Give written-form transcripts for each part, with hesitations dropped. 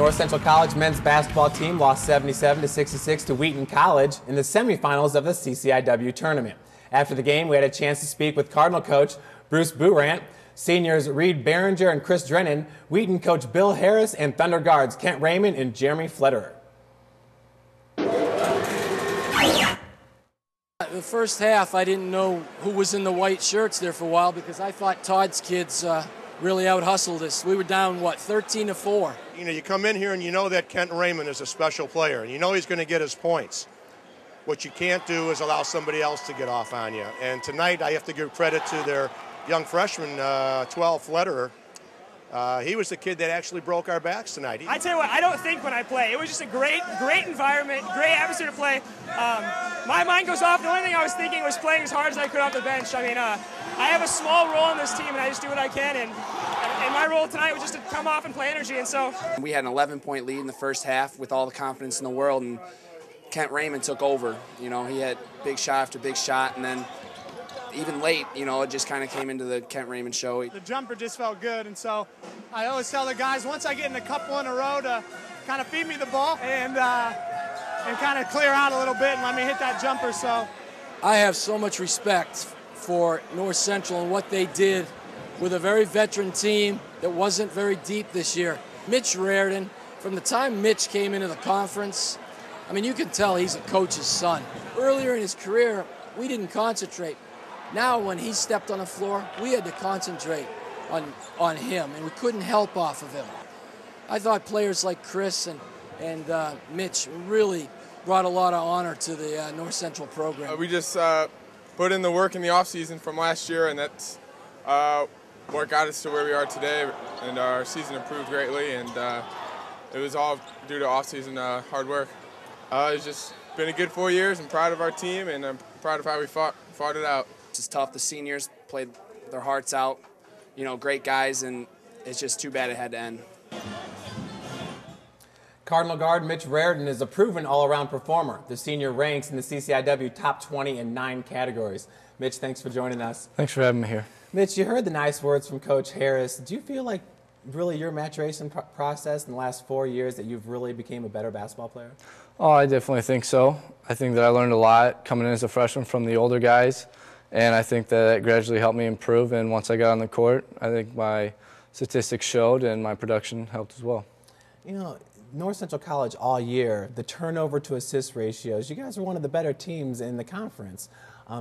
North Central College men's basketball team lost 77-66 to Wheaton College in the semifinals of the CCIW tournament. After the game, we had a chance to speak with Cardinal coach Bruce Bourant, seniors Reed Behringer and Chris Drennan, Wheaton coach Bill Harris, and Thunder guards Kent Raymond and Jeremy Flederer. The first half, I didn't know who was in the white shirts there for a while because I thought Todd's kids really out-hustled us. We were down, what, 13-4. You know, you come in here and you know that Kent Raymond is a special player, and you know he's going to get his points. What you can't do is allow somebody else to get off on you. And tonight, I have to give credit to their young freshman, 12, Flederer. He was the kid that actually broke our backs tonight. I tell you what, I don't think when I play. It was just a great environment, great atmosphere to play. My mind goes off. The only thing I was thinking was playing as hard as I could off the bench. I mean, I have a small role on this team, and I just do what I can. And my role tonight was just to come off and play energy. And so we had an 11-point lead in the first half with all the confidence in the world, and Kent Raymond took over. You know, he had big shot after big shot, and then even late, you know, it just kind of came into the Kent Raymond show. The jumper just felt good, and so I always tell the guys, once I get in a couple in a row, to kind of feed me the ball and kind of clear out a little bit and let me hit that jumper. So I have so much respect for North Central and what they did with a very veteran team that wasn't very deep this year. Mitch Raridon, from the time Mitch came into the conference, I mean, you can tell he's a coach's son. Earlier in his career, we didn't concentrate. Now, when he stepped on the floor, we had to concentrate on him, and we couldn't help off of him. I thought players like Chris and Mitch really brought a lot of honor to the North Central program. We just put in the work in the offseason from last year, and that's what got us to where we are today, and our season improved greatly, and it was all due to offseason hard work. It's just been a good 4 years. I'm proud of our team, and I'm proud of how we fought it out. It's tough. The seniors played their hearts out, you know, great guys, and it's just too bad it had to end. Cardinal guard Mitch Raridon is a proven all-around performer. The senior ranks in the CCIW top 20 in 9 categories. Mitch, thanks for joining us. Thanks for having me here. Mitch, you heard the nice words from Coach Harris. Do you feel like really your maturation process in the last 4 years that you've really became a better basketball player? Oh, I definitely think so. I think that I learned a lot coming in as a freshman from the older guys, and I think that gradually helped me improve. And once I got on the court, I think my statistics showed and my production helped as well. You know, North Central College all year, the turnover to assist ratios, you guys are one of the better teams in the conference.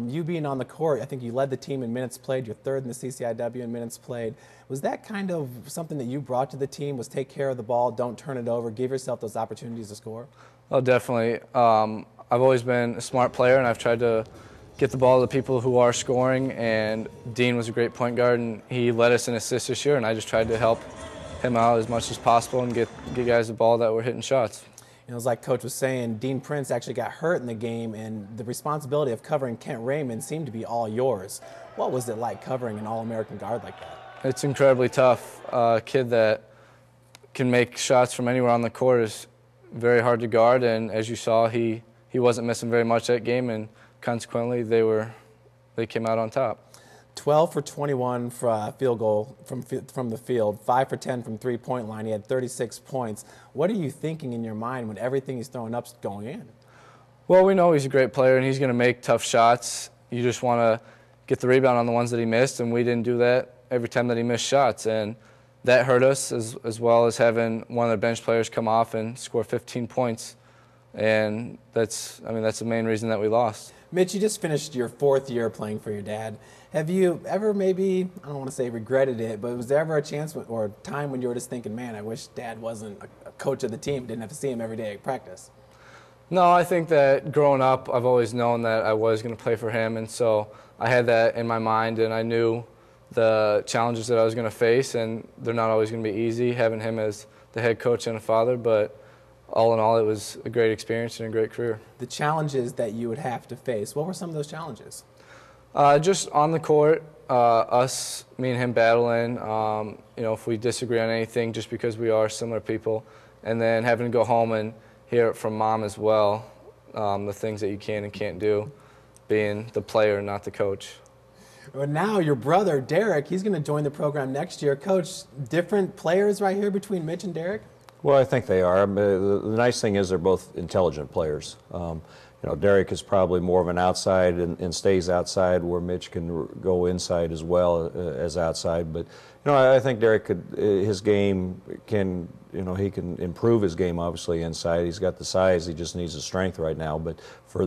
You being on the court, I think you led the team in minutes played. You're third in the CCIW in minutes played. Was that kind of something that you brought to the team, was take care of the ball, don't turn it over, give yourself those opportunities to score? Oh, definitely. I've always been a smart player, and I've tried to get the ball to the people who are scoring, and Dean was a great point guard, and he led us in assists this year, and I just tried to help him out as much as possible and get guys the ball that were hitting shots. You know, it's like Coach was saying, Dean Prince actually got hurt in the game, and the responsibility of covering Kent Raymond seemed to be all yours. What was it like covering an All-American guard like that? It's incredibly tough. A kid that can make shots from anywhere on the court is very hard to guard, and as you saw, he wasn't missing very much that game, and consequently they came out on top. 12 for 21 for a field goal from the field, 5 for 10 from three-point line. He had 36 points. What are you thinking in your mind when everything he's throwing up's going in? Well, we know he's a great player and he's going to make tough shots. You just want to get the rebound on the ones that he missed, and we didn't do that every time that he missed shots, and that hurt us as well as having one of the bench players come off and score 15 points. And that's the main reason that we lost. Mitch, you just finished your 4th year playing for your dad. Have you ever maybe, I don't want to say regretted it, but was there ever a chance or a time when you were just thinking, man, I wish Dad wasn't a coach of the team, didn't have to see him every day at practice? No, I think that growing up, I've always known that I was going to play for him, and so I had that in my mind, and I knew the challenges that I was going to face, and they're not always going to be easy, having him as the head coach and a father, but all in all, it was a great experience and a great career. The challenges that you would have to face, what were some of those challenges? Just on the court, me and him battling, you know, if we disagree on anything, just because we are similar people, and then having to go home and hear it from Mom as well, the things that you can and can't do, being the player, not the coach. Well, now your brother, Derek, he's going to join the program next year. Coach, different players right here between Mitch and Derek? Well, I think they are. I mean, the nice thing is they're both intelligent players. Derek is probably more of an outside and stays outside, where Mitch can go inside as well as outside. But I think Derek his game can, he can improve his game obviously inside. He's got the size. He just needs the strength right now. But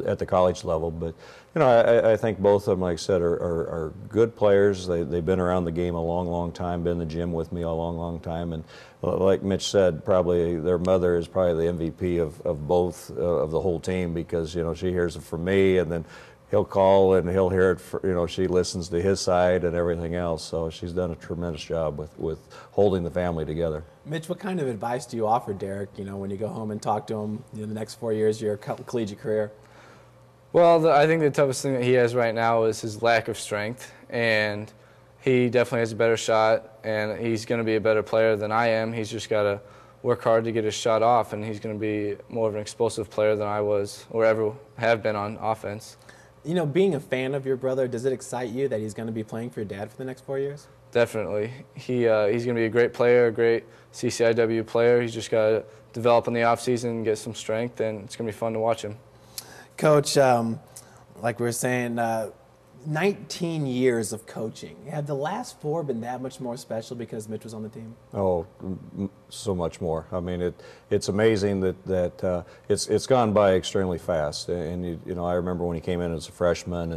at the college level, but I think both of them, like I said, are good players. They've been around the game a long time. Been in the gym with me a long time. And like Mitch said, probably their mother is probably the MVP of both of the whole team, because she hears it from me, and then he'll call and he'll hear it. She listens to his side and everything else. So she's done a tremendous job with holding the family together. Mitch, what kind of advice do you offer Derek? When you go home and talk to him, the next 4 years of your collegiate career. Well, I think the toughest thing that he has right now is his lack of strength, and he definitely has a better shot, and he's going to be a better player than I am. He's just got to work hard to get his shot off, and he's going to be more of an explosive player than I was or ever have been on offense. Being a fan of your brother, does it excite you that he's going to be playing for your dad for the next 4 years? Definitely. He's going to be a great player, a great CCIW player. He's just got to develop in the offseason and get some strength, and it's going to be fun to watch him. Coach, like we were saying, 19 years of coaching. Have the last 4 been that much more special because Mitch was on the team? Oh, so much more. I mean, it's amazing that it's gone by extremely fast. And I remember when he came in as a freshman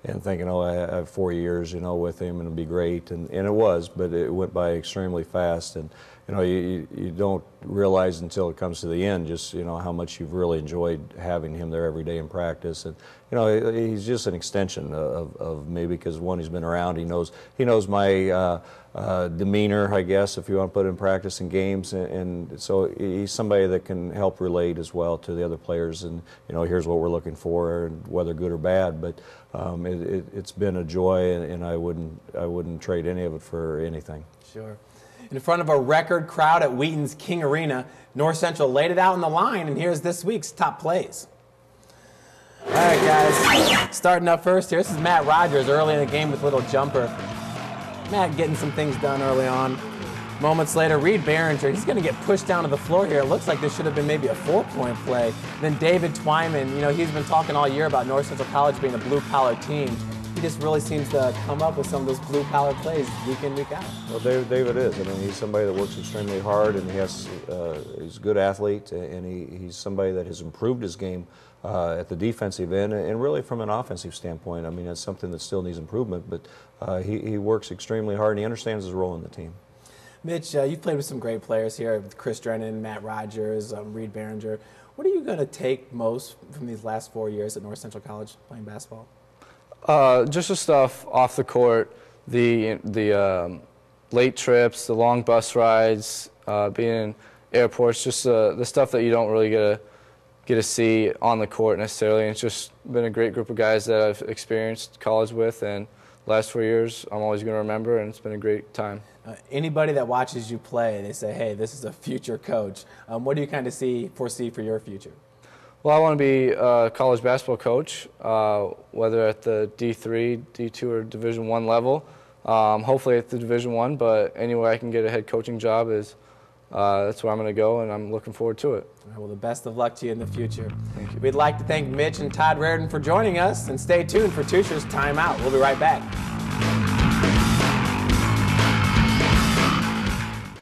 and thinking, I have 4 years, with him, and it'll be great. And it was, but it went by extremely fast. And you don't realize until it comes to the end just how much you've really enjoyed having him there every day in practice. And he's just an extension of me, because one, he's been around. He knows my demeanor, I guess, if you want to put it in practice and games, and so he's somebody that can help relate as well to the other players. And here's what we're looking for, and whether good or bad. But it's been a joy, and I wouldn't trade any of it for anything. Sure. In front of a record crowd at Wheaton's King Arena, North Central laid it out on the line, and here's this week's top plays. All right, guys, starting up first here, this is Matt Rogers early in the game with a little jumper. Matt getting some things done early on. Moments later, Reed Behringer, he's going to get pushed down to the floor here. It looks like this should have been maybe a 4-point play. Then David Twyman, he's been talking all year about North Central College being a blue-collar team. He just really seems to come up with some of those blue-collar plays week in, week out. Well, David is. I mean, he's somebody that works extremely hard, and he's a good athlete, and he's somebody that has improved his game at the defensive end, and really from an offensive standpoint. I mean, that's something that still needs improvement, but he works extremely hard, and he understands his role in the team. Mitch, you've played with some great players here, with Chris Drennan, Matt Rogers, Reed Behringer. What are you going to take most from these last 4 years at North Central College playing basketball? Just the stuff off the court, the late trips, the long bus rides, being in airports, just the stuff that you don't really get to see on the court necessarily. And it's just been a great group of guys that I've experienced college with, and the last 4 years I'm always going to remember, and it's been a great time. Anybody that watches you play, they say, hey, this is a future coach. What do you kind of foresee for your future? Well, I want to be a college basketball coach, whether at the D3, D2, or Division I level. Hopefully at the Division I, but anywhere I can get a head coaching job that's where I'm going to go, and I'm looking forward to it. All right, well, the best of luck to you in the future. Thank you. We'd like to thank Mitch and Todd Raridon for joining us, and stay tuned for Tusher's Time Out. We'll be right back.